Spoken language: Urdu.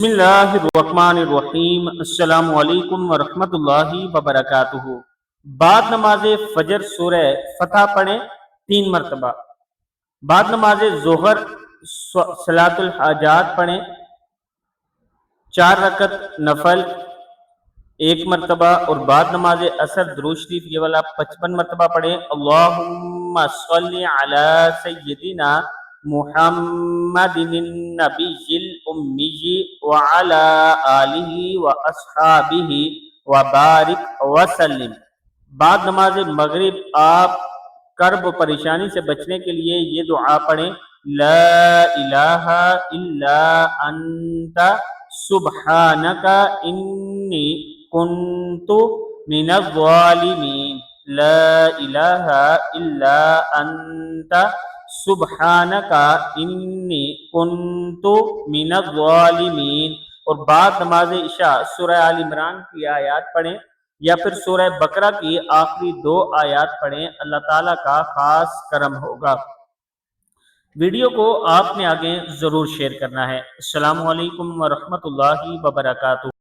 بسم اللہ الرحمن الرحیم۔ السلام علیکم ورحمۃ اللہ وبرکاتہ۔ بعد نماز فجر سورہ فتح پڑھیں 3 مرتبہ۔ بعد نماز ظہر صلاۃ الحاجات پڑھیں 4 رکعت نفل 1 مرتبہ، اور بعد نماز عصر درود شریف یہ والا 55 مرتبہ پڑھیں۔ اللہم صلی علی سیدنا محمد النبی الامی وعلی آلہ واصحابہ وبارک وسلم۔ بعد نماز مغرب آپ کرب و پریشانی سے بچنے کے لیے یہ دعا پڑھیں، لا الہ الا انت سبحانک انی کنت من الظالمین، لا الہ الا انت سبحانک انی کنت من الظالمین۔ اور بعد نماز عشاء سورہ آل عمران کی آیات پڑھیں یا پھر سورہ بقرہ کی آخری 2 آیات پڑھیں، اللہ تعالیٰ کا خاص کرم ہوگا۔ ویڈیو کو آپ نے آگے ضرور شیئر کرنا ہے۔ السلام علیکم ورحمۃ اللہ وبرکاتہ۔